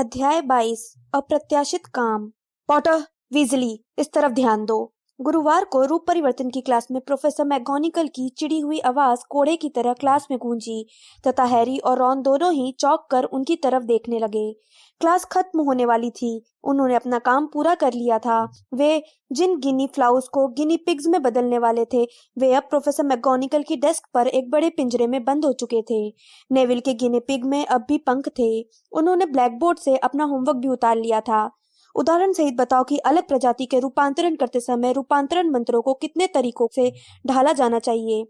अध्याय 22 अप्रत्याशित काम। पॉटर, वीजली, इस तरफ ध्यान दो। गुरुवार को रूप परिवर्तन की क्लास में प्रोफेसर मैगोनिकल की चिड़ी हुई आवाज कोड़े की तरह क्लास में गूंजी तथा हैरी और रॉन दोनों ही चौंक कर उनकी तरफ देखने लगे। क्लास खत्म होने वाली थी। उन्होंने अपना काम पूरा कर लिया था। वे जिन गिनी फ्लाउस को गिनी पिग्स में बदलने वाले थे, वे अब प्रोफेसर मैगोनिकल की डेस्क पर एक बड़े पिंजरे में बंद हो चुके थे। नेविल के गिनी पिग में अब भी पंख थे। उन्होंने ब्लैक बोर्ड से अपना होमवर्क भी उतार लिया था। उदाहरण सहित बताओ कि अलग प्रजाति के रूपांतरण करते समय रूपांतरण मंत्रों को कितने तरीकों से ढाला जाना चाहिए।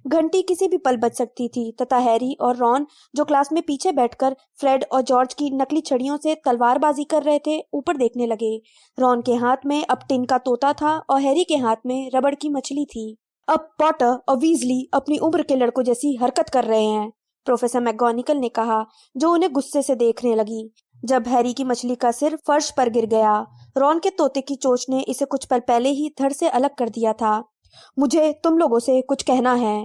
घंटी किसी भी पल बज सकती थी तथा हैरी और रॉन, जो क्लास में पीछे बैठकर फ्रेड और जॉर्ज की नकली छड़ियों से तलवारबाजी कर रहे थे, ऊपर देखने लगे। रॉन के हाथ में अब टिन का तोता था और हैरी के हाथ में रबड़ की मछली थी। अब पॉटर और वीजली अपनी उम्र के लड़कों जैसी हरकत कर रहे हैं, प्रोफेसर मैगोनिकल ने कहा, जो उन्हें गुस्से से देखने लगी। जब हैरी की मछली का सिर फर्श पर गिर गया, रॉन के तोते की चोंच ने इसे कुछ पल पहले ही धड़ से अलग कर दिया था। मुझे तुम लोगों से कुछ कहना है।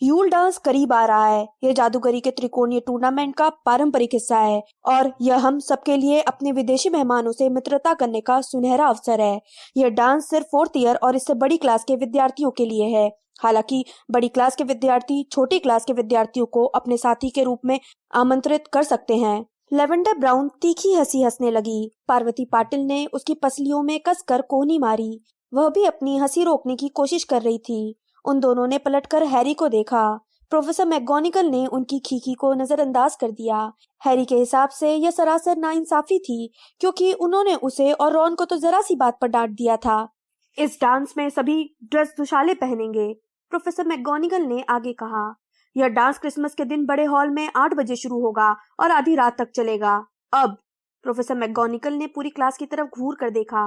यूल डांस करीब आ रहा है। यह जादूगरी के त्रिकोणीय टूर्नामेंट का पारंपरिक हिस्सा है और यह हम सबके लिए अपने विदेशी मेहमानों से मित्रता करने का सुनहरा अवसर है। यह डांस सिर्फ 4th ईयर और इससे बड़ी क्लास के विद्यार्थियों के लिए है। हालांकि बड़ी क्लास के विद्यार्थी छोटी क्लास के विद्यार्थियों को अपने साथी के रूप में आमंत्रित कर सकते हैं। लेवेंडर ब्राउन तीखी हंसी हंसने लगी। पार्वती पाटिल ने उसकी पसलियों में कसकर कोहनी मारी। वह भी अपनी हंसी रोकने की कोशिश कर रही थी। उन दोनों ने पलटकर हैरी को देखा। प्रोफेसर मैगोनिकल ने उनकी खीखी को नजरअंदाज कर दिया। हैरी के हिसाब से यह सरासर नाइंसाफी थी, क्योंकि उन्होंने उसे और रॉन को तो जरा सी बात पर डांट दिया था। इस डांस में सभी ड्रेस दुशाले पहनेंगे, प्रोफेसर मैगोनिकल ने आगे कहा। यह डांस क्रिसमस के दिन बड़े हॉल में 8 बजे शुरू होगा और आधी रात तक चलेगा। अब प्रोफेसर मैगोनिकल ने पूरी क्लास की तरफ घूर कर देखा।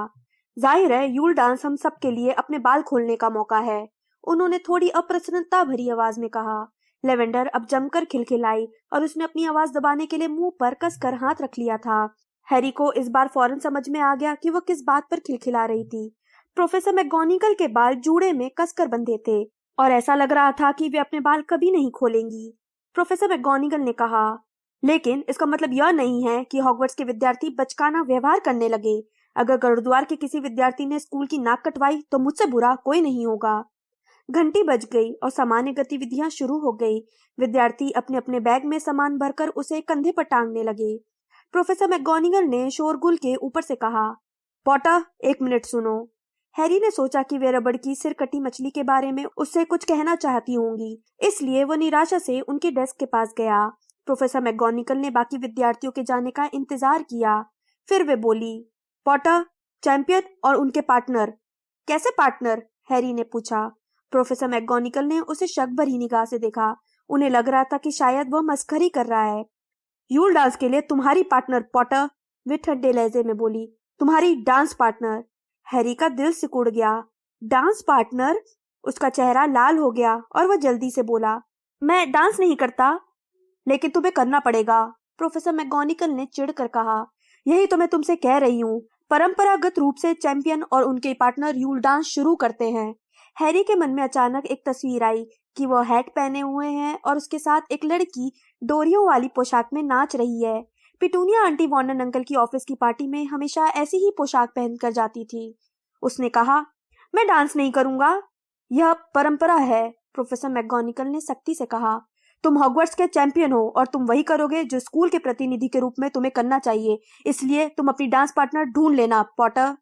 जाहिर है यूल डांस हम सब के लिए अपने बाल खोलने का मौका है, उन्होंने थोड़ी अप्रसन्नता भरी आवाज में कहा। लेवेंडर अब जमकर खिलखिलाई और उसने अपनी आवाज दबाने के लिए मुंह पर कसकर हाथ रख लिया था। हैरी को इस बार फौरन समझ में आ गया कि वह किस बात पर खिलखिला रही थी। प्रोफेसर मैगोनिकल के बाल जूड़े में कसकर बंधे थे और ऐसा लग रहा था कि वे अपने बाल कभी नहीं खोलेंगी। प्रोफेसर मैगोनिकल ने कहा, लेकिन इसका मतलब यह नहीं है कि हॉगवर्ट्स के विद्यार्थी बचकाना व्यवहार करने लगे। अगर गुरुद्वार के किसी विद्यार्थी ने स्कूल की नाक कटवाई तो मुझसे बुरा कोई नहीं होगा। घंटी बज गई और सामान्य गतिविधियां शुरू हो गई। विद्यार्थी अपने अपने बैग में सामान भरकर उसे कंधे पर टांगने लगे। प्रोफेसर मैगोनिकल ने शोरगुल के ऊपर से कहा, पॉटर, 1 मिनट सुनो। हैरी ने सोचा कि वे रबड़ की सिर कटी मछली के बारे में उससे कुछ कहना चाहती होंगी, इसलिए वो निराशा से उनके डेस्क के पास गया। प्रोफेसर मैगोनिकल ने बाकी विद्यार्थियों के जाने का इंतजार किया। फिर वे बोली, पॉटर, चैंपियन और उनके पार्टनर। कैसे पार्टनर? हैरी ने पूछा। प्रोफेसर मैगोनिकल ने उसे शक भरी निगाह से देखा। उन्हें लग रहा था कि शायद वह मस्खरी कर रहा है। यूल डांस के लिए तुम्हारी पार्टनर पॉटर, वे ठंडे लहजे में बोली, तुम्हारी डांस पार्टनर। हैरी का दिल सिकुड़ गया। Dance partner? उसका चेहरा लाल हो गया और वह जल्दी से बोला, मैं डांस नहीं करता। लेकिन तुम्हें करना पड़ेगा, प्रोफेसर मैगोनिकल ने चिढ़कर कहा। यही तो मैं तुमसे कह रही हूँ। परंपरागत रूप से चैंपियन और उनके पार्टनर यूल डांस शुरू करते हैं। हैरी के मन में अचानक एक तस्वीर आई कि वह हैट पहने हुए हैं और उसके साथ एक लड़की डोरियों वाली पोशाक में नाच रही है। पिटूनिया आंटी वॉर्नन अंकल की ऑफिस की पार्टी में हमेशा ऐसी ही पोशाक पहनकर जाती थी। उसने कहा, मैं डांस नहीं करूंगा, यह परंपरा है, प्रोफेसर मैगोनिकल ने सख्ती से कहा। तुम हॉगवर्ट्स के चैंपियन हो और तुम वही करोगे जो स्कूल के प्रतिनिधि के रूप में तुम्हें करना चाहिए, इसलिए तुम अपनी डांस पार्टनर ढूंढ लेना, पॉटर।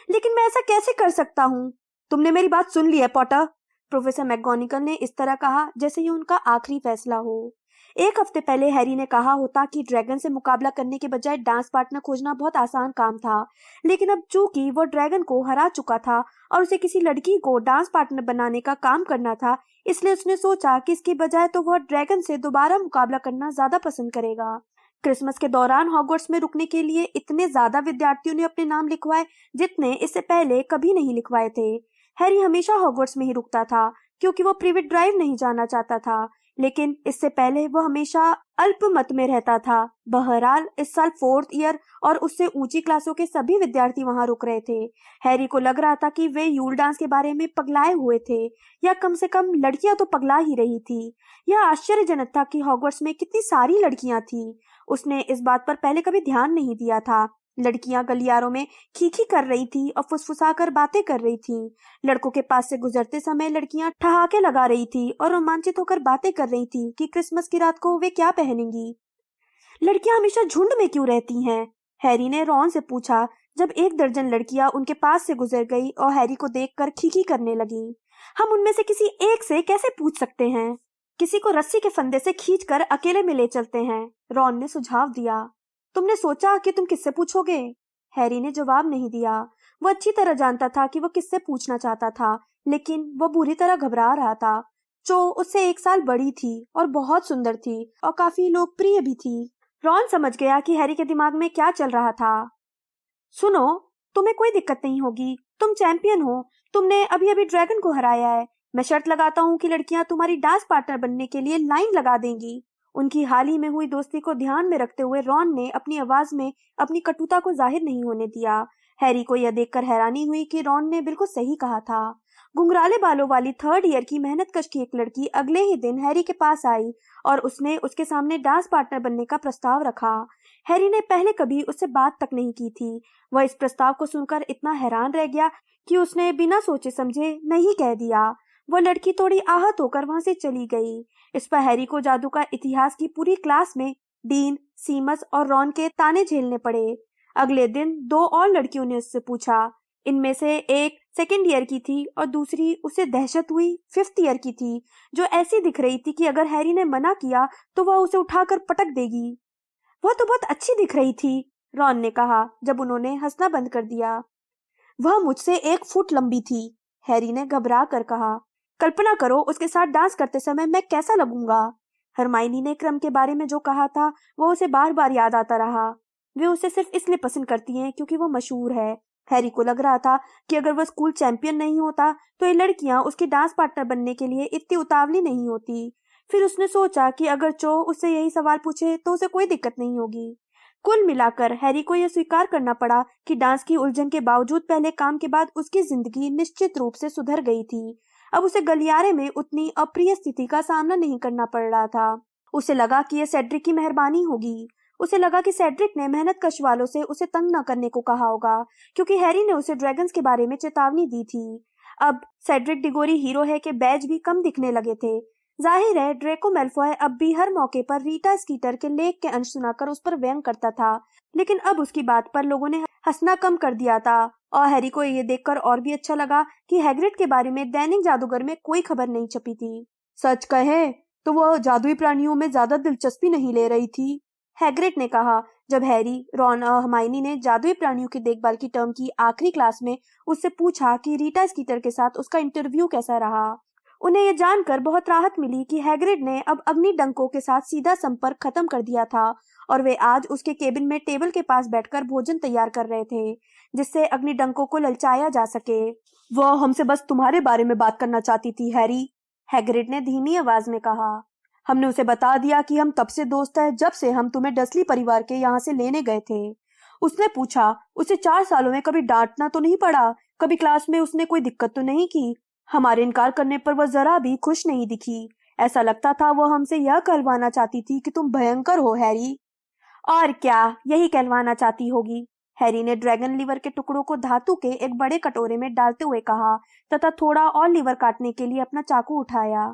लेकिन मैं ऐसा कैसे कर सकता हूँ? तुमने मेरी बात सुन ली है, पॉटर, प्रोफेसर मैगोनिकल ने इस तरह कहा जैसे ये उनका आखिरी फैसला हो। 1 हफ्ते पहले हैरी ने कहा होता कि ड्रैगन से मुकाबला करने के बजाय डांस पार्टनर खोजना बहुत आसान काम था, लेकिन अब चूंकि वो ड्रैगन को हरा चुका था और उसे किसी लड़की को डांस पार्टनर बनाने का काम करना था, इसलिए उसने सोचा कि इसके बजाय तो वह ड्रैगन से दोबारा मुकाबला करना ज्यादा पसंद करेगा। क्रिसमस के दौरान हॉगवर्ट्स में रुकने के लिए इतने ज्यादा विद्यार्थियों ने अपने नाम लिखवाए जितने इससे पहले कभी नहीं लिखवाए थे। हैरी हमेशा हॉगवर्ट्स में ही रुकता था क्योंकि वो प्रिवेट ड्राइव नहीं जाना चाहता था, लेकिन इससे पहले वो हमेशा अल्पमत में रहता था। बहरहाल इस साल 4th ईयर और उससे ऊंची क्लासों के सभी विद्यार्थी वहां रुक रहे थे। हैरी को लग रहा था कि वे यूल डांस के बारे में पगलाए हुए थे, या कम से कम लड़कियां तो पगला ही रही थी। यह आश्चर्यजनक था कि हॉगवर्ट्स में कितनी सारी लड़कियां थी। उसने इस बात पर पहले कभी ध्यान नहीं दिया था। लड़कियां गलियारों में खीखी कर रही थी और फुसफुसाकर बातें कर रही थी। लड़कों के पास से गुजरते समय लड़कियां ठहाके लगा रही थी और रोमांचित होकर बातें कर रही थी कि क्रिसमस की रात को वे क्या पहनेंगी। लड़कियां हमेशा झुंड में क्यों रहती हैं? हैरी ने रॉन से पूछा जब एक दर्जन लड़कियां उनके पास से गुजर गई और हैरी को देखकर खीखी करने लगी। हम उनमें से किसी एक से कैसे पूछ सकते हैं? किसी को रस्सी के फंदे से खींचकर अकेले में ले चलते हैं, रॉन ने सुझाव दिया। तुमने सोचा कि तुम किससे पूछोगे? हैरी ने जवाब नहीं दिया। वो अच्छी तरह जानता था कि वो किससे पूछना चाहता था, लेकिन वो बुरी तरह घबरा रहा था। जो उससे 1 साल बड़ी थी और बहुत सुंदर थी और काफी लोकप्रिय भी थी। रॉन समझ गया कि हैरी के दिमाग में क्या चल रहा था। सुनो, तुम्हें कोई दिक्कत नहीं होगी। तुम चैंपियन हो। तुमने अभी अभी ड्रैगन को हराया है। मैं शर्त लगाता हूँ कि लड़कियां तुम्हारी डांस पार्टनर बनने के लिए लाइन लगा देंगी। उनकी हाल ही में हुई दोस्ती को ध्यान में रखते हुए रॉन ने अपनी आवाज में अपनी कटुता को जाहिर नहीं होने दिया। हैरी को यह देखकर हैरानी हुई कि रॉन ने बिल्कुल सही कहा था। घुंघराले बालों वाली 3rd ईयर की मेहनतकश की एक लड़की अगले ही दिन हैरी के पास आई और उसने उसके सामने डांस पार्टनर बनने का प्रस्ताव रखा। हैरी ने पहले कभी उससे बात तक नहीं की थी। वह इस प्रस्ताव को सुनकर इतना हैरान रह गया कि उसने बिना सोचे समझे नहीं कह दिया। वह लड़की थोड़ी आहत होकर वहां से चली गई। इस पर हैरी को जादू का इतिहास की पूरी क्लास में डीन, सीमस और रॉन के ताने झेलने पड़े। अगले दिन 2 और लड़कियों ने उससे पूछा। इनमें से एक 2nd ईयर की थी और दूसरी, उसे दहशत हुई, 5th ईयर की थी, जो ऐसी दिख रही थी कि अगर हैरी ने मना किया तो वह उसे उठाकर पटक देगी। वह तो बहुत अच्छी दिख रही थी, रॉन ने कहा जब उन्होंने हंसना बंद कर दिया। वह मुझसे 1 फुट लंबी थी, हैरी ने घबरा कर कहा। कल्पना करो उसके साथ डांस करते समय मैं कैसा लगूंगा। हरमाइनी ने क्रम के बारे में जो कहा था वो उसे बार बार याद आता रहा। वे उसे सिर्फ इसलिए पसंद करती हैं क्योंकि वो मशहूर है। हैरी को लग रहा था कि अगर वह स्कूल चैंपियन नहीं होता तो ये लड़कियां उसकी डांस पार्टनर बनने के लिए इतनी उतावली नहीं होती। फिर उसने सोचा कि अगर जो उससे यही सवाल पूछे तो उसे कोई दिक्कत नहीं होगी। कुल मिलाकर हैरी को यह स्वीकार करना पड़ा कि डांस की उलझन के बावजूद पहले काम के बाद उसकी जिंदगी निश्चित रूप से सुधर गई थी। अब उसे गलियारे में उतनी अप्रिय स्थिति का सामना नहीं करना पड़ रहा था। उसे लगा कि यह सेड्रिक की मेहरबानी होगी। उसे लगा कि सेड्रिक ने मेहनतकश वालों से उसे तंग न करने को कहा होगा, क्योंकि हैरी ने उसे ड्रैगन्स के बारे में चेतावनी दी थी। अब सेड्रिक डिगोरी हीरो है के बैज भी कम दिखने लगे थे। जाहिर है ड्रेको मैल्फॉय अब भी हर मौके पर रीटा स्कीटर के लेख के अंश सुनाकर उस पर व्यंग करता था, लेकिन अब उसकी बात पर लोगों ने हंसना कम कर दिया था। और हैरी को ये देखकर और भी अच्छा लगा कि हैग्रिड के बारे में दैनिक जादूगर में कोई खबर नहीं छपी थी। सच कहे तो वह जादुई प्राणियों में ज्यादा दिलचस्पी नहीं ले रही थी, हैग्रिड ने कहा जब हैरी, रॉन और हरमाइनी ने जादुई प्राणियों की देखभाल की टर्म की आखिरी क्लास में उससे पूछा कि रीटा स्कीटर के साथ उसका इंटरव्यू कैसा रहा। उन्हें यह जानकर बहुत राहत मिली कि हैग्रिड ने अब अग्नि डंकों के साथ सीधा संपर्क खत्म कर दिया था और वे आज उसके केबिन में टेबल के पास बैठकर भोजन तैयार कर रहे थे, जिससे अग्नि डंकों को ललचाया जा सके। वह हमसे बस तुम्हारे बारे में बात करना चाहती थी हैरी, हैग्रिड ने धीमी आवाज में कहा। हमने उसे बता दिया कि हम तब से दोस्त हैं जब से हम तुम्हें डसली परिवार के यहाँ से लेने गए थे। उसने पूछा, उसे 4 सालों में कभी डांटना तो नहीं पड़ा? कभी क्लास में उसने कोई दिक्कत तो नहीं की? हमारे इनकार करने पर वह जरा भी खुश नहीं दिखी। ऐसा लगता था वह हमसे यह कहलवाना चाहती थी कि तुम भयंकर हो हैरी। और क्या, यही कहलवाना चाहती होगी, हैरी ने ड्रैगन लीवर के टुकड़ों को धातु के एक बड़े कटोरे में डालते हुए कहा तथा थोड़ा और लीवर काटने के लिए अपना चाकू उठाया।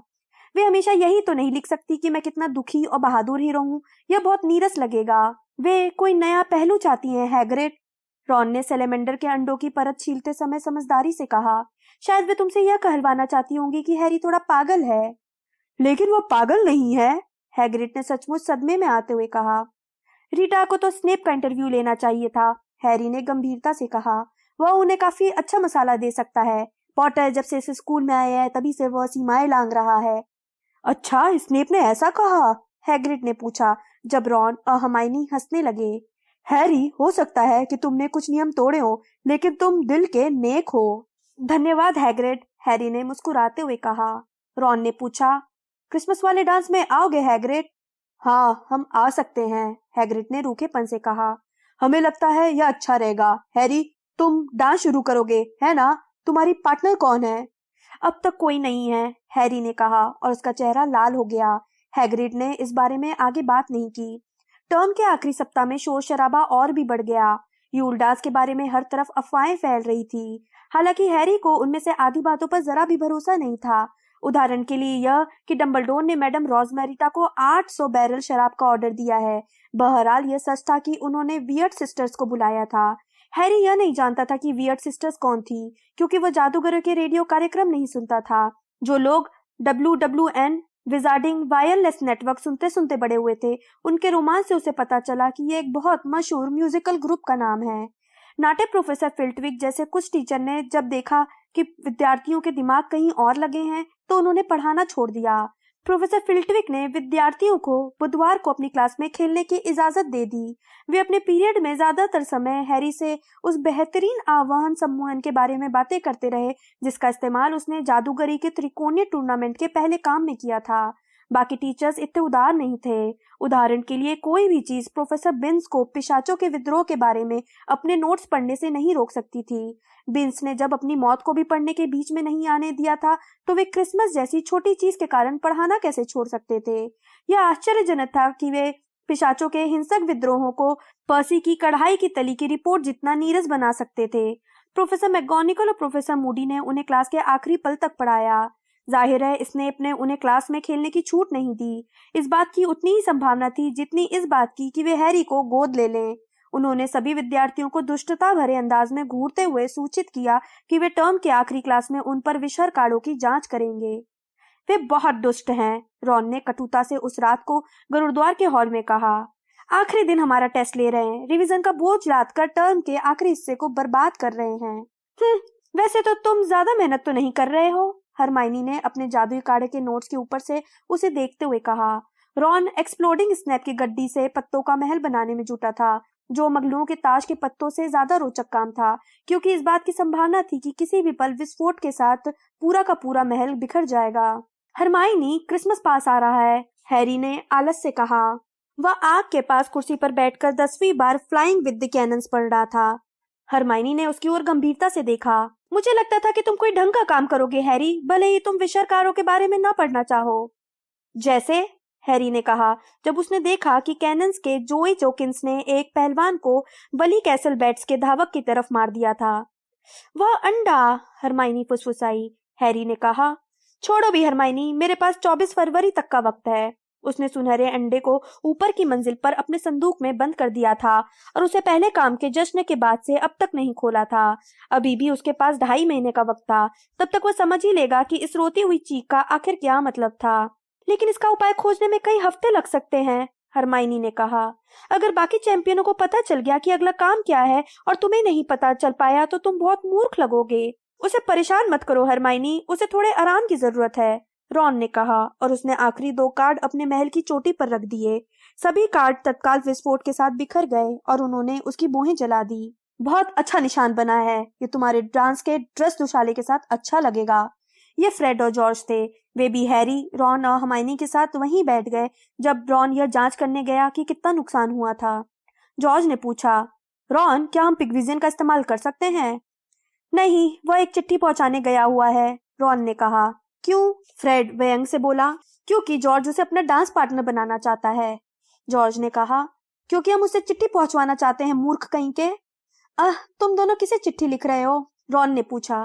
वे हमेशा यही तो नहीं लिख सकती कि मैं कितना दुखी और बहादुर हीरो हूँ। यह बहुत नीरस लगेगा। वे कोई नया पहलू चाहती हैं हैग्रिड, रॉन ने सेलेमेंडर के अंडों की परत छीलते समय समझदारी से कहा। शायद वे तुमसे यह कहलवाना चाहती होंगी कि हैरी थोड़ा पागल है। लेकिन वो पागल नहीं है, हैग्रिड ने सचमुच सदमे में आते हुए कहा। रीटा को तो स्नेप का इंटरव्यू लेना चाहिए था, हैरी ने गंभीरता से कहा। वह उन्हें काफी अच्छा मसाला दे सकता है। पॉटर जब से इस स्कूल में आया है तभी से वह सीमाएं लांघ रहा है। अच्छा, स्नेप ने ऐसा कहा? हैग्रिड ने पूछा जब रॉन और हरमाइनी हंसने लगे। हैरी, हो सकता है कि तुमने कुछ नियम तोड़े हो, लेकिन तुम दिल के नेक हो। धन्यवाद हैग्रिड, हैरी ने मुस्कुराते हुए कहा। रॉन ने पूछा, क्रिसमस वाले डांस में आओगे हैग्रिड? हाँ, हम आ सकते हैं, हैग्रिड ने रूखेपन से कहा। हमें लगता है यह अच्छा रहेगा। हैरी, तुम डांस शुरू करोगे, है ना? तुम्हारी पार्टनर कौन है? अब तक कोई नहीं है, हैरी ने कहा और उसका चेहरा लाल हो गया। हैग्रिड ने इस बारे में आगे बात नहीं की। टर्म के आखिरी सप्ताह में शोर शराबा और भी बढ़ गया। यूल्डास के बारे में हर तरफ अफवाहें फैल रही थी। हालांकि हैरी को उनमें से आधी बातों पर जरा भी भरोसा नहीं था। उदाहरण के लिए यह कि डंबलडोर ने मैडम रोजमेरिटा को 800 बैरल शराब का ऑर्डर दिया है। बहरहाल यह सच था कि उन्होंने वियर्ड सिस्टर्स को बुलाया था। हैरी यह नहीं जानता था कि वियर्ड सिस्टर्स कौन थी, क्योंकि वह जादूगरों के रेडियो कार्यक्रम नहीं सुनता था। जो लोग WWN विजार्डिंग वायरलेस नेटवर्क सुनते सुनते बड़े हुए थे, उनके रोमांच से उसे पता चला कि यह एक बहुत मशहूर म्यूजिकल ग्रुप का नाम है। नाटे प्रोफेसर फिल्टविक जैसे कुछ टीचर ने जब देखा कि विद्यार्थियों के दिमाग कहीं और लगे हैं, तो उन्होंने पढ़ाना छोड़ दिया। प्रोफेसर फिल्टविक ने विद्यार्थियों को बुधवार को अपनी क्लास में खेलने की इजाजत दे दी। वे अपने पीरियड में ज्यादातर समय हैरी से उस बेहतरीन आवाहन सम्मोहन के बारे में बातें करते रहे, जिसका इस्तेमाल उसने जादूगरी के त्रिकोणीय टूर्नामेंट के पहले काम में किया था। बाकी टीचर्स इतने उदार नहीं थे। उदाहरण के लिए कोई भी चीज प्रोफेसर बिन्स को पिशाचों के विद्रोह के बारे में अपने नोट्स पढ़ने से नहीं रोक सकती थी। बिन्स ने जब अपनी मौत को भी पढ़ने के बीच में नहीं आने दिया था, तो वे क्रिसमस जैसी छोटी चीज के कारण पढ़ाना कैसे छोड़ सकते थे। यह आश्चर्यजनक था कि वे पिशाचों के हिंसक विद्रोहों को पर्सी की कढ़ाई की तली की रिपोर्ट जितना नीरस बना सकते थे। प्रोफेसर मैकगोनिगल और प्रोफेसर मूडी ने उन्हें क्लास के आखिरी पल तक पढ़ाया। जाहिर है स्नेप ने उन्हें क्लास में खेलने की छूट नहीं दी। इस बात की उतनी ही संभावना थी जितनी इस बात की कि वे हैरी को गोद ले लें। उन्होंने सभी विद्यार्थियों को दुष्टता भरे अंदाज में घूरते हुए सूचित किया कि वे टर्म के आखिरी क्लास में उन पर विषहर कार्डों की जांच करेंगे। वे बहुत दुष्ट हैं, रॉन ने कटुता से उस रात को गुरुद्वार के हॉल में कहा। आखिरी दिन हमारा टेस्ट ले रहे हैं, रिवीजन का बोझ लाद कर टर्म के आखिरी हिस्से को बर्बाद कर रहे हैं। वैसे तो तुम ज्यादा मेहनत तो नहीं कर रहे हो, हरमाइनी ने अपने जादुई काढ़े के नोट्स के ऊपर से उसे देखते हुए कहा। रॉन एक्सप्लोडिंग स्नैप की गड्डी से पत्तों का महल बनाने में जुटा था, जो मगलुओं के ताश के पत्तों से ज्यादा रोचक काम था, क्योंकि इस बात की संभावना थी कि किसी भी पल विस्फोट के साथ पूरा का पूरा महल बिखर जाएगा। हरमाइनी, क्रिसमस पास आ रहा है, हैरी ने आलस से कहा। वह आग के पास कुर्सी पर बैठकर 10वीं बार फ्लाइंग विद द कैनन्स पढ़ रहा था। हरमाइनी ने उसकी ओर गंभीरता से देखा। मुझे लगता था कि तुम कोई ढंग का काम करोगे हैरी, भले ही तुम विषहकारों के बारे में ना पढ़ना चाहो। जैसे? हैरी ने कहा, जब उसने देखा कि कैनन्स के जोई जोकिंस ने एक पहलवान को बली कैसल बैट्स के धावक की तरफ मार दिया था। वह अंडा, हरमाइनी फुसफुसाई। हैरी ने कहा, छोड़ो भी हरमाइनी, मेरे पास 24 फरवरी तक का वक्त है। उसने सुनहरे अंडे को ऊपर की मंजिल पर अपने संदूक में बंद कर दिया था और उसे पहले काम के जश्न के बाद से अब तक नहीं खोला था। अभी भी उसके पास 2.5 महीने का वक्त था। तब तक वह समझ ही लेगा कि इस रोती हुई चीख का आखिर क्या मतलब था। लेकिन इसका उपाय खोजने में कई हफ्ते लग सकते हैं, हरमाइनी ने कहा। अगर बाकी चैंपियनों को पता चल गया कि अगला काम क्या है और तुम्हें नहीं पता चल पाया, तो तुम बहुत मूर्ख लगोगे। उसे परेशान मत करो हरमाइनी, उसे थोड़े आराम की जरूरत है, रॉन ने कहा, और उसने आखिरी 2 कार्ड अपने महल की चोटी पर रख दिए। सभी कार्ड तत्काल विस्फोट के साथ बिखर गए और उन्होंने उसकी बोहें जला दी। बहुत अच्छा निशान बना है, ये तुम्हारे डांस के ड्रेस दुशाले के साथ अच्छा लगेगा। ये फ्रेड और जॉर्ज थे। वे भी हैरी, रॉन और हरमाइनी के साथ वहीं बैठ गए जब रॉन यह जांच करने गया कि कितना नुकसान हुआ था। जॉर्ज ने पूछा, रॉन, क्या हम पिग्विजन का इस्तेमाल कर सकते हैं? नहीं, वह एक चिट्ठी पहुंचाने गया हुआ है, रॉन ने कहा। क्यों? फ्रेड व्यंग से बोला। क्योंकि जॉर्ज उसे अपना डांस पार्टनर बनाना चाहता है, जॉर्ज ने कहा। क्योंकि हम उसे चिट्ठी पहुंचवाना चाहते हैं, मूर्ख कहीं के। तुम दोनों किसे चिट्ठी लिख रहे हो? रॉन ने पूछा।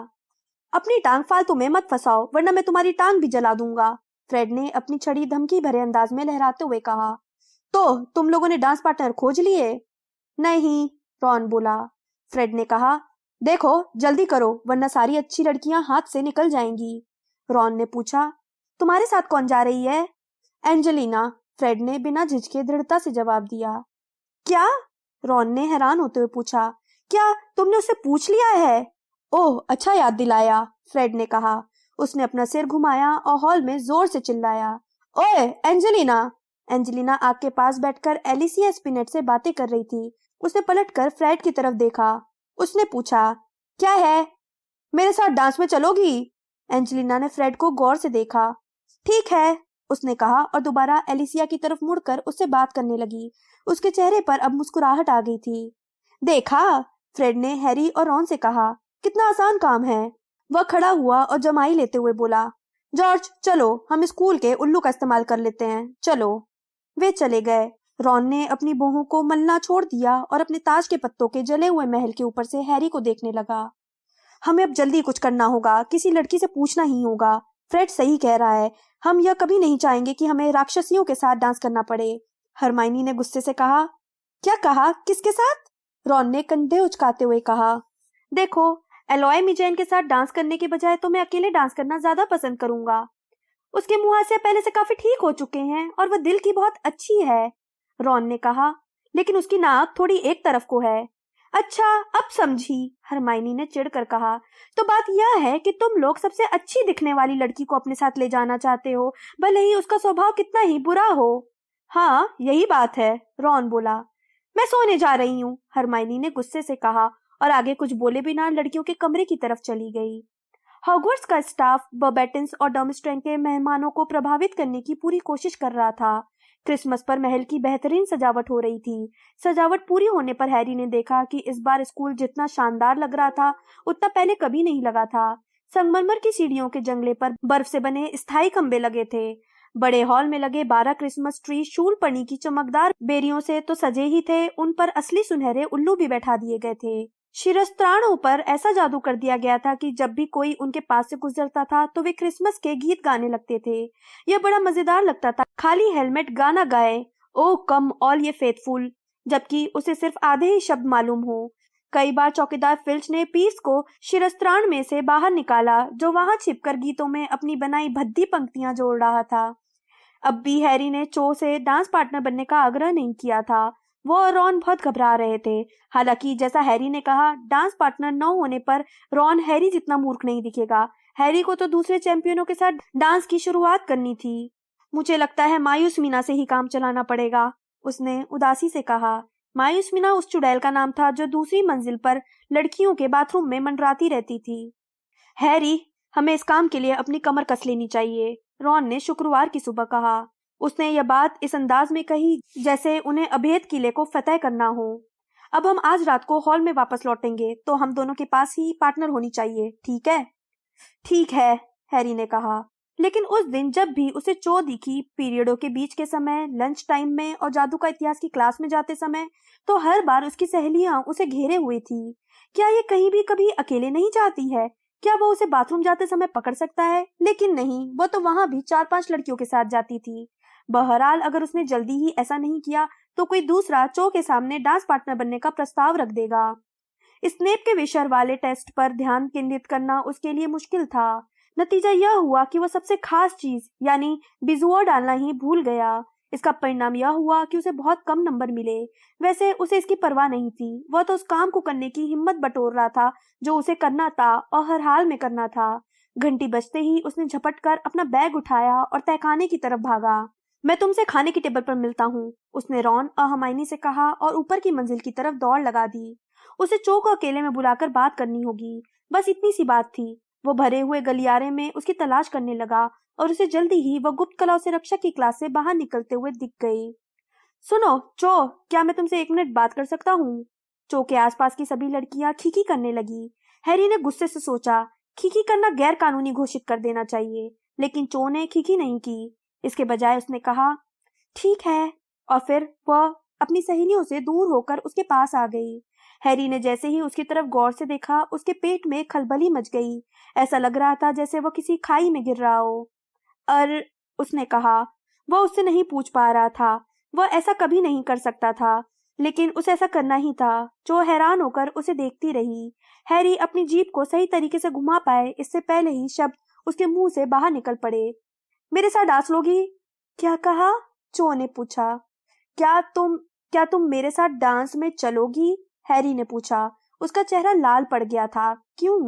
अपनी टांग फालतू में मत फंसाओ, वरना मैं तुम्हारी टांग भी जला दूंगा, फ्रेड ने अपनी छड़ी धमकी भरे अंदाज में लहराते हुए कहा। तो तुम लोगों ने डांस पार्टनर खोज लिए? नहीं, रॉन बोला। फ्रेड ने कहा, देखो जल्दी करो, वरना सारी अच्छी लड़कियां हाथ से निकल जाएंगी। रॉन ने पूछा, तुम्हारे साथ कौन जा रही है? एंजेलिना, फ्रेड ने बिना झिझके दृढ़ता से जवाब दिया। क्या? रॉन ने हैरान होते हुए पूछा। क्या तुमने उससे पूछ लिया है? ओह, अच्छा याद दिलाया, फ्रेड ने कहा। उसने अपना सिर घुमाया और हॉल में जोर से चिल्लाया, ओए एंजेलिना! एंजेलिना आग के पास बैठकर एलिसिया स्पिनेट से बातें कर रही थी। उसने पलटकर फ्रेड की तरफ देखा। उसने पूछा, क्या है? मेरे साथ डांस में चलोगी? एंजेलिना ने फ्रेड को गौर से देखा। ठीक है, उसने कहा और दोबारा एलिसिया की तरफ मुड़कर उससे बात करने लगी। उसके चेहरे पर अब मुस्कुराहट आ गई थी। देखा, फ्रेड ने हैरी और रॉन से कहा, कितना आसान काम है। वह खड़ा हुआ और जमाई लेते हुए बोला, जॉर्ज चलो, हम स्कूल के उल्लू का इस्तेमाल कर लेते हैं, चलो। वे चले गए। रॉन ने अपनी बाहों को मलना छोड़ दिया और अपने ताज के पत्तों के जले हुए महल के ऊपर से हैरी को देखने लगा। हमें अब जल्दी कुछ करना होगा, किसी लड़की से पूछना ही होगा। फ्रेड सही कह रहा है, हम यह कभी नहीं चाहेंगे कि हमें राक्षसियों के साथ डांस करना पड़े। हरमाइनी ने गुस्से से कहा। क्या कहा? किसके साथ? रॉन ने कंधे उचकाते हुए कहा। देखो, एलॉय मिजेन के साथ डांस करने के बजाय तो मैं अकेले डांस करना ज्यादा पसंद करूंगा। उसके मुहासे पहले से काफी ठीक हो चुके हैं और वह दिल की बहुत अच्छी है, रॉन ने कहा। लेकिन उसकी नाक थोड़ी एक तरफ को है। अच्छा, अब समझी, हरमाइनी ने चिढ़कर कहा। तो बात यह है कि तुम लोग सबसे अच्छी दिखने वाली लड़की को अपने साथ ले जाना चाहते हो, भले ही उसका स्वभाव कितना ही बुरा हो। हाँ, यही बात है, रॉन बोला। मैं सोने जा रही हूँ, हरमाइनी ने गुस्से से कहा और आगे कुछ बोले बिना लड़कियों के कमरे की तरफ चली गई। हॉगवर्ट्स का स्टाफ बर्बेटिंस और डर्मस्ट्रेंग के मेहमानों को प्रभावित करने की पूरी कोशिश कर रहा था। क्रिसमस पर महल की बेहतरीन सजावट हो रही थी। सजावट पूरी होने पर हैरी ने देखा कि इस बार स्कूल जितना शानदार लग रहा था, उतना पहले कभी नहीं लगा था। संगमरमर की सीढ़ियों के जंगले पर बर्फ से बने स्थायी खंबे लगे थे। बड़े हॉल में लगे 12 क्रिसमस ट्री शूलपनी की चमकदार बेरियों से तो सजे ही थे, उन पर असली सुनहरे उल्लू भी बैठा दिए गए थे। शिरस्त्राणों पर ऐसा जादू कर दिया गया था कि जब भी कोई उनके पास से गुजरता था तो वे क्रिसमस के गीत गाने लगते थे। यह बड़ा मजेदार लगता था। खाली हेलमेट गाना गाए, ओ कम ऑल ये फेथफुल, जबकि उसे सिर्फ आधे ही शब्द मालूम हो। कई बार चौकीदार फिल्च ने पीस को शिरस्त्राण में से बाहर निकाला, जो वहां छिपकर गीतों में अपनी बनाई भद्दी पंक्तियां जोड़ रहा था। अब भी हैरी ने चो से डांस पार्टनर बनने का आग्रह नहीं किया था। वो और रॉन बहुत घबरा रहे थे। हालांकि जैसा हैरी ने कहा, डांस पार्टनर न होने पर रॉन हैरी जितना मूर्ख नहीं दिखेगा। हैरी को तो दूसरे चैंपियनों के साथ डांस की शुरुआत करनी थी। मुझे लगता है मायूस मीना से ही काम चलाना पड़ेगा, उसने उदासी से कहा। मायूस मीना उस चुड़ैल का नाम था जो दूसरी मंजिल पर लड़कियों के बाथरूम में मंडराती रहती थी। हैरी, हमें इस काम के लिए अपनी कमर कस लेनी चाहिए, रॉन ने शुक्रवार की सुबह कहा। उसने यह बात इस अंदाज में कही जैसे उन्हें अभेद किले को फतेह करना हो। अब हम आज रात को हॉल में वापस लौटेंगे तो हम दोनों के पास ही पार्टनर होनी चाहिए, ठीक है? ठीक है, हैरी ने कहा। लेकिन उस दिन जब भी उसे चो दिखी, पीरियडों के बीच के समय, लंच टाइम में और जादू का इतिहास की क्लास में जाते समय, तो हर बार उसकी सहेलियां उसे घेरे हुए थी। क्या ये कहीं भी कभी अकेले नहीं जाती है? क्या वो उसे बाथरूम जाते समय पकड़ सकता है? लेकिन नहीं, वो तो वहां भी 4-5 लड़कियों के साथ जाती थी। बहरहाल अगर उसने जल्दी ही ऐसा नहीं किया तो कोई दूसरा चो के सामने डांस पार्टनर बनने का प्रस्ताव रख देगा। स्नेप के विषय वाले टेस्ट पर ध्यान केंद्रित करना उसके लिए मुश्किल था। नतीजा यह हुआ कि वह सबसे खास चीज यानी बिजुआ डालना ही भूल गया। इसका परिणाम यह हुआ कि उसे बहुत कम नंबर मिले। वैसे उसे इसकी परवाह नहीं थी। वह तो उस काम को करने की हिम्मत बटोर रहा था जो उसे करना था और हर हाल में करना था। घंटी बजते ही उसने झपट कर अपना बैग उठाया और तहखाने की तरफ भागा। मैं तुमसे खाने की टेबल पर मिलता हूँ, उसने रॉन और हरमाइनी से कहा और ऊपर की मंजिल की तरफ दौड़ लगा दी। उसे चो को अकेले में बुलाकर बात करनी होगी, बस इतनी सी बात थी। वो भरे हुए गलियारे में उसकी तलाश करने लगा और उसे जल्दी ही वह गुप्त कलाओं से रक्षा की क्लास से बाहर निकलते हुए दिख गई। सुनो चो, क्या मैं तुमसे 1 मिनट बात कर सकता हूँ? चो के आसपास की सभी लड़कियां खीखी करने लगी। हैरी ने गुस्से से सोचा, खीखी करना गैर कानूनी घोषित कर देना चाहिए, लेकिन चो ने खीखी नहीं की। इसके बजाय उसने कहा, ठीक है, और फिर वह अपनी सहेलियों से दूर होकर उसके पास आ गई। हैरी ने जैसे ही उसकी तरफ गौर से देखा, उसके पेट में खलबली मच गई। ऐसा लग रहा था जैसे वह किसी खाई में गिर रहा हो। उसने कहा। वह उससे नहीं पूछ पा रहा था, वह ऐसा कभी नहीं कर सकता था, लेकिन उसे ऐसा करना ही था। जो हैरान होकर उसे देखती रही। हैरी अपनी जीभ को सही तरीके से घुमा पाए इससे पहले ही शब्द उसके मुंह से बाहर निकल पड़े। मेरे साथ डांस लोगी? क्या कहा? चो ने पूछा। क्या तुम मेरे साथ डांस में चलोगी? हैरी ने पूछा। उसका चेहरा लाल पड़ गया था। क्यों?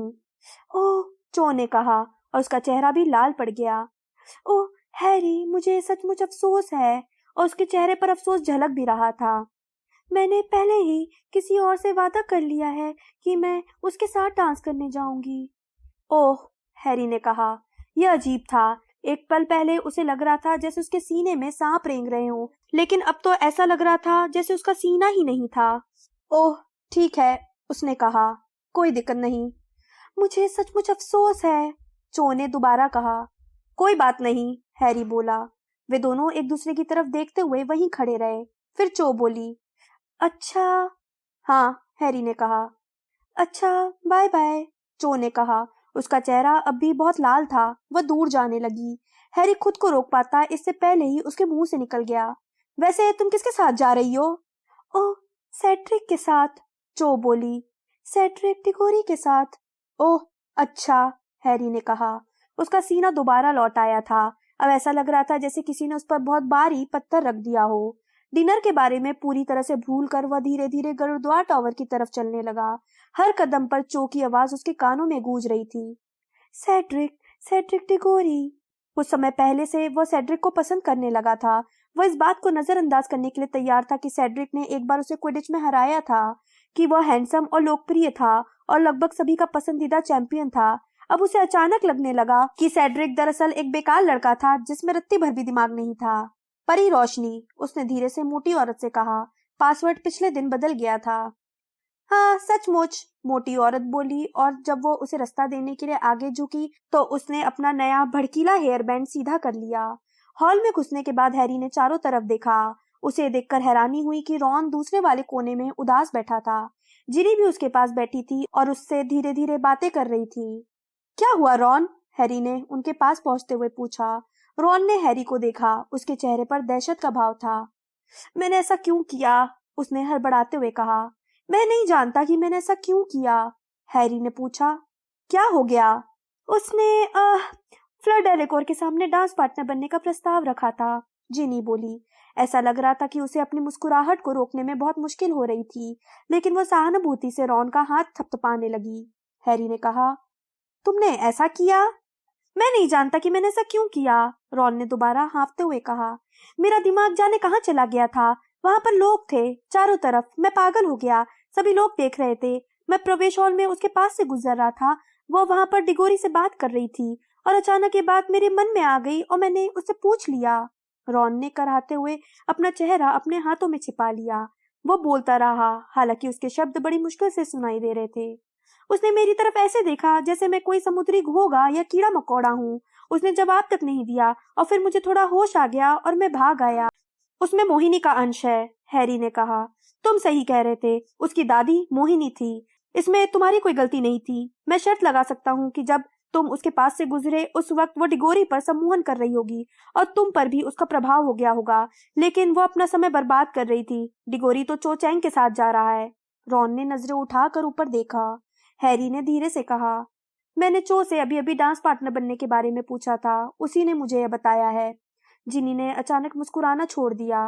ओह, चो ने कहा और उसका चेहरा भी लाल पड़ गया। ओह हैरी, मुझे सचमुच अफसोस है, और उसके चेहरे पर अफसोस झलक भी रहा था। मैंने पहले ही किसी और से वादा कर लिया है कि मैं उसके साथ डांस करने जाऊंगी। ओह, हैरी ने कहा। यह अजीब था। एक पल पहले उसे लग रहा था जैसे उसके सीने में सांप रेंग रहे हों, लेकिन अब तो ऐसा लग रहा था जैसे उसका सीना ही नहीं था। ओह, ठीक है, उसने कहा। कोई दिक्कत नहीं। मुझे सचमुच अफसोस है, चो ने दोबारा कहा। कोई बात नहीं, हैरी बोला। वे दोनों एक दूसरे की तरफ देखते हुए वहीं खड़े रहे। फिर चो बोली, अच्छा। हाँ, हैरी ने कहा। अच्छा, बाय बाय, चो ने कहा। उसका चेहरा अब भी बहुत लाल था। वह दूर जाने लगी। हैरी खुद को रोक पाता इससे पहले ही उसके मुंह से निकल गया, वैसे तुम किसके साथ जा रही हो? ओह, सेड्रिक के साथ, चो बोली। सेड्रिक डिगोरी के साथ? ओह, अच्छा, हैरी ने कहा। उसका सीना दोबारा लौट आया था। अब ऐसा लग रहा था जैसे किसी ने उस पर बहुत भारी पत्थर रख दिया हो। डिनर के बारे में पूरी तरह से भूल कर वह धीरे धीरे गुरुद्वारा टावर की तरफ चलने लगा। हर कदम पर चो की आवाज उसके कानों में गूंज रही थी। Cedric, Cedric Diggory. कुछ समय पहले से वह सेड्रिक को पसंद करने लगा था। वह इस बात को नजरअंदाज करने के लिए तैयार था कि सेड्रिक ने एक बार उसे क्विडिच में हराया था, कि वह हैंडसम और लोकप्रिय था और लगभग सभी का पसंदीदा चैंपियन था। अब उसे अचानक लगने लगा कि सेड्रिक दरअसल एक बेकार लड़का था जिसमें रत्ती भर भी दिमाग नहीं था। परी रोशनी, उसने धीरे से मोटी औरत से कहा। पासवर्ड पिछले दिन बदल गया था। हाँ, सचमुच, मोटी औरत बोली, और जब वो उसे रास्ता देने के लिए आगे झुकी तो उसने अपना नया भड़कीला हेयर बैंड सीधा कर लिया। हॉल में घुसने के बाद हैरी ने चारों तरफ देखा। उसे देखकर हैरानी हुई कि रॉन दूसरे वाले कोने में उदास बैठा था। जिनी भी उसके पास बैठी थी और उससे धीरे धीरे बातें कर रही थी। क्या हुआ रॉन? हैरी ने उनके पास पहुंचते हुए पूछा। रॉन ने हैरी को देखा। उसके चेहरे पर दहशत का भाव था। मैंने ऐसा क्यों किया? उसने हड़बड़ाते हुए कहा। मैं नहीं जानता कि मैंने ऐसा क्यों किया, हैरी ने पूछा। क्या हो गया? उसने फ्लर डेलेकोर के सामने डांस पार्टनर बनने का प्रस्ताव रखा था, जिनी बोली। ऐसा लग रहा था कि उसे अपनी मुस्कुराहट को रोकने में बहुत मुश्किल हो रही थी, लेकिन वो सहानुभूति से रॉन का हाथ थपथपाने लगी। हैरी ने कहा, तुमने ऐसा किया? मैं नहीं जानता कि मैंने ऐसा क्यों किया, रॉन ने दोबारा हाँफते हुए कहा। मेरा दिमाग जाने कहाँ चला गया था। वहां पर लोग थे चारों तरफ। मैं पागल हो गया। सभी लोग देख रहे थे। मैं प्रवेश हॉल में उसके पास से गुजर रहा था। वो वहां पर डिगोरी से बात कर रही थी और अचानक ये बात मेरे मन में आ गई और मैंने उससे पूछ लिया। रॉन ने कराहते हुए अपना चेहरा अपने हाथों में छिपा लिया। वो बोलता रहा, हालांकि उसके शब्द बड़ी मुश्किल से सुनाई दे रहे थे। उसने मेरी तरफ ऐसे देखा जैसे मैं कोई समुद्री घोंघा या कीड़ा मकोड़ा हूँ। उसने जवाब तक नहीं दिया और फिर मुझे थोड़ा होश आ गया और मैं भाग आया। उसमें मोहिनी का अंश है, हैरी ने कहा। तुम सही कह रहे थे, उसकी दादी मोहिनी थी। इसमें तुम्हारी कोई गलती नहीं थी। मैं शर्त लगा सकता हूँ कि जब तुम उसके पास से गुजरे उस वक्त वो डिगोरी पर सम्मोहन कर रही होगी और तुम पर भी उसका प्रभाव हो गया होगा, लेकिन वो अपना समय बर्बाद कर रही थी। डिगोरी तो चो चैंग के साथ जा रहा है। रॉन ने नजरें उठाकर ऊपर देखा। हैरी ने धीरे से कहा, मैंने चो से अभी अभी डांस पार्टनर बनने के बारे में पूछा था। उसी ने मुझे यह बताया है। जिनी ने अचानक मुस्कुराना छोड़ दिया।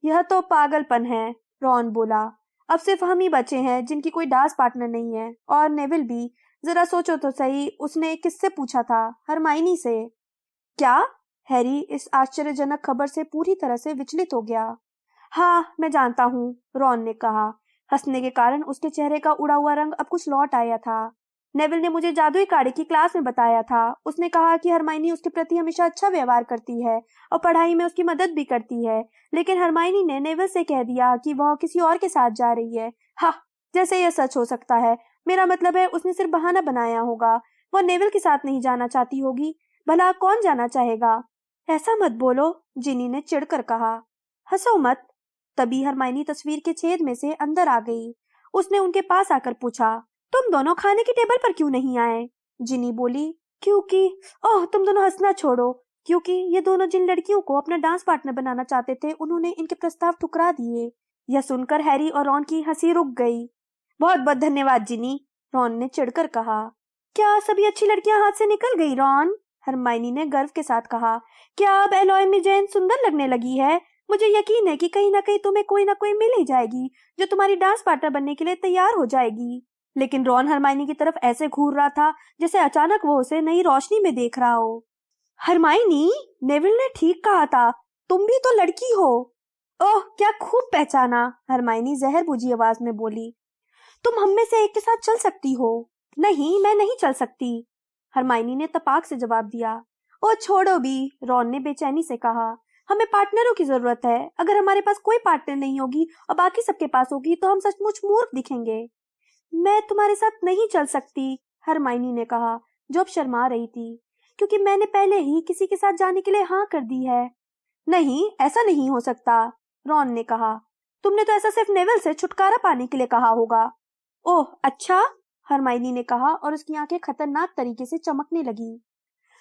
यह तो पागलपन है, रॉन बोला। अब सिर्फ हम ही बचे हैं जिनकी कोई डांस पार्टनर नहीं है, और नेविल भी। जरा सोचो तो सही, उसने किससे पूछा था? हरमाइनी से। क्या? हैरी इस आश्चर्यजनक खबर से पूरी तरह से विचलित हो गया। हाँ, मैं जानता हूँ, रॉन ने कहा। हंसने के कारण उसके चेहरे का उड़ा हुआ रंग अब कुछ लौट आया था। नेविल ने मुझे जादुई काढ़े की क्लास में बताया था। उसने कहा कि हरमाइनी उसके प्रति हमेशा अच्छा व्यवहार करती है और पढ़ाई में उसकी मदद भी करती है, लेकिन हरमाइनी ने नेविल से कह दिया कि वह किसी और के साथ जा रही है। हाँ, जैसे यह सच हो सकता है। मेरा मतलब है, उसने सिर्फ बहाना बनाया होगा। वह नेविल के साथ नहीं जाना चाहती होगी। भला कौन जाना चाहेगा? ऐसा मत बोलो, जिनी ने चिढ़कर कहा। हंसो मत। तभी हरमाइनी तस्वीर के छेद में से अंदर आ गई। उसने उनके पास आकर पूछा, तुम दोनों खाने की टेबल पर क्यों नहीं आए? जिनी बोली, क्योंकि ओह, तुम दोनों हंसना छोड़ो। क्योंकि ये दोनों जिन लड़कियों को अपना डांस पार्टनर बनाना चाहते थे, उन्होंने इनके प्रस्ताव ठुकरा दिए। यह सुनकर हैरी और रॉन की हंसी रुक गई। बहुत बहुत धन्यवाद जिनी, रॉन ने चिढ़कर कहा। क्या सभी अच्छी लड़कियां हाथ से निकल गई रॉन? हरमाइनी ने गर्व के साथ कहा। क्या अब एलॉय में जैन सुंदर लगने लगी है? मुझे यकीन है कि कहीं ना कहीं तुम्हें कोई ना कोई मिल ही जाएगी जो तुम्हारी डांस पार्टनर बनने के लिए तैयार हो जाएगी। लेकिन रॉन हरमाइनी की तरफ ऐसे घूर रहा था जैसे अचानक वो उसे नई रोशनी में देख रहा हो। हरमाइनी, नेविल ने ठीक कहा था, तुम भी तो लड़की हो। ओह, क्या खूब पहचाना, हरमाइनी जहर बुझी आवाज में बोली। तुम हम में से एक के साथ चल सकती हो। नहीं, मैं नहीं चल सकती, हरमाइनी ने तपाक से जवाब दिया। ओ छोड़ो भी, रॉन ने बेचैनी से कहा। हमें पार्टनरों की जरूरत है। अगर हमारे पास कोई पार्टनर नहीं होगी और बाकी सबके पास होगी तो हम सचमुच मूर्ख दिखेंगे। मैं तुम्हारे साथ नहीं चल सकती, हरमाइनी ने कहा, जो अब शर्मा रही थी, क्योंकि मैंने पहले ही किसी के साथ जाने के लिए हाँ कर दी है। नहीं, ऐसा नहीं हो सकता, रॉन ने कहा। तुमने तो ऐसा सिर्फ नेविल से छुटकारा पाने के लिए कहा होगा। ओह अच्छा, हरमाइनी ने कहा और उसकी आंखें खतरनाक तरीके से चमकने लगी।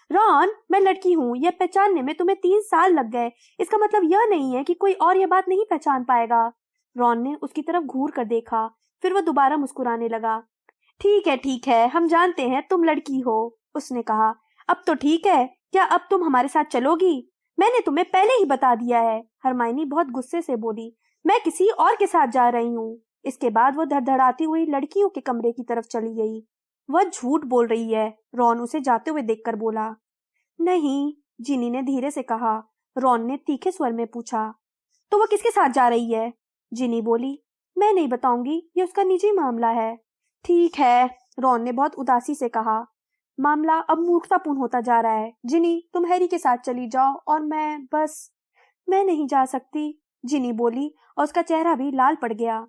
रॉन, मैं लड़की हूँ, यह पहचानने में तुम्हें 3 साल लग गए। इसका मतलब यह नहीं है कि कोई और यह बात नहीं पहचान पाएगा। रॉन ने उसकी तरफ घूर कर देखा, फिर वह दोबारा मुस्कुराने लगा। ठीक है, हम जानते हैं तुम लड़की हो, उसने कहा। अब तो ठीक है, क्या अब तुम हमारे साथ चलोगी? मैंने तुम्हें पहले ही बता दिया है, हरमाइनी बहुत गुस्से से बोली। मैं किसी और के साथ जा रही हूँ। इसके बाद वह धड़धड़ाती हुई लड़कियों के कमरे की तरफ चली गई। वह झूठ बोल रही है, रॉन उसे जाते हुए देखकर बोला। नहीं, जिनी ने धीरे से कहा। रॉन ने तीखे स्वर में पूछा, तो वह किसके साथ जा रही है? जिनी बोली, मैं नहीं बताऊंगी, ये उसका निजी मामला है। ठीक है, रॉन ने बहुत उदासी से कहा। मामला अब मूर्खतापूर्ण होता जा रहा है। जिनी, तुम हैरी के साथ चली जाओ और मैं नहीं जा सकती, जिनी बोली और उसका चेहरा भी लाल पड़ गया।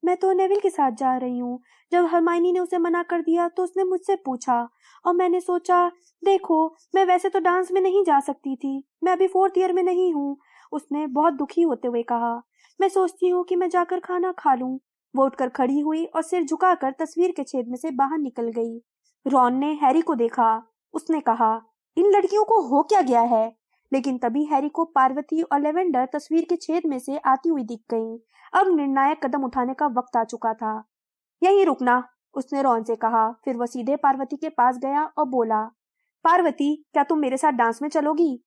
मैं तो नेविल के साथ जा रही हूँ। जब हरमाइनी ने उसे मना कर दिया तो उसने मुझसे पूछा और मैंने सोचा, देखो, मैं वैसे तो डांस में नहीं जा सकती थी, मैं अभी 4th ईयर में नहीं हूँ, उसने बहुत दुखी होते हुए कहा। मैं सोचती हूँ कि मैं जाकर खाना खा लूं। वो उठकर खड़ी हुई और सिर झुकाकर तस्वीर के छेद में से बाहर निकल गई। रॉन ने हैरी को देखा। उसने कहा, इन लड़कियों को हो क्या गया है? लेकिन तभी हैरी को पार्वती और लेवेंडर तस्वीर के छेद में से आती हुई दिख गईं। अब निर्णायक कदम उठाने का वक्त आ चुका था। यहीं रुकना, उसने रॉन से कहा। फिर वह सीधे पार्वती के पास गया और बोला, पार्वती, क्या तुम मेरे साथ डांस में चलोगी?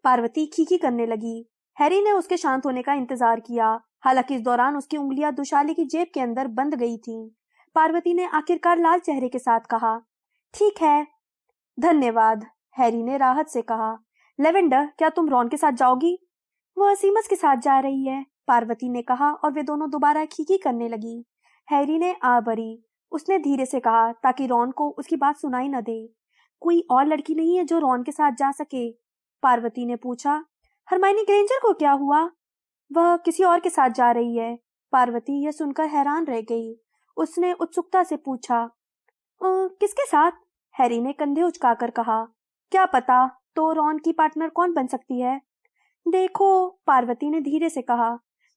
पार्वती खीखी करने लगी। हैरी ने उसके शांत होने का इंतजार किया। हालांकि इस दौरान उसकी उंगलियां दुशाली की जेब के अंदर बंद गई थीं। पार्वती ने आखिरकार लाल चेहरे के साथ कहा, ठीक है, धन्यवाद। हैरी ने राहत से कहा। लेवेंडर, क्या तुम रॉन के साथ जाओगी? वह सीमस के साथ जा रही है, पार्वती ने कहा और वे दोनों दोबारा खीखी करने लगी। हैरी ने आ भरी। उसने धीरे से कहा ताकि रॉन को उसकी बात सुनाई न दे। कोई और लड़की नहीं है जो रॉन के साथ जा सके? पार्वती ने पूछा। हरमाइनी ग्रेंजर को क्या हुआ? वह किसी और के साथ जा रही है। पार्वती यह सुनकर हैरान रह गई। उसने उत्सुकता से पूछा, किसके साथ? हैरी ने कंधे उचकाकर कहा, क्या पता, तो रॉन की पार्टनर कौन बन सकती है? देखो, पार्वती ने धीरे से कहा,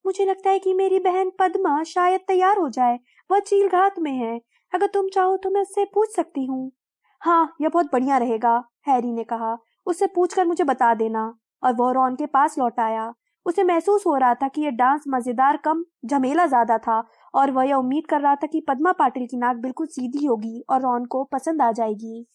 मुझे लगता है कि मेरी बहन पद्मा शायद तैयार हो जाए। वह चीलघात में है। अगर तुम चाहो तो मैं उससे पूछ सकती हूँ। हाँ, यह बहुत बढ़िया रहेगा, हैरी ने कहा। उससे पूछकर मुझे बता देना। और वह रॉन के पास लौट आया। उसे महसूस हो रहा था कि यह डांस मजेदार कम झमेला ज्यादा था और वह यह उम्मीद कर रहा था कि पद्मा पाटिल की नाक बिल्कुल सीधी होगी और रॉन को पसंद आ जाएगी।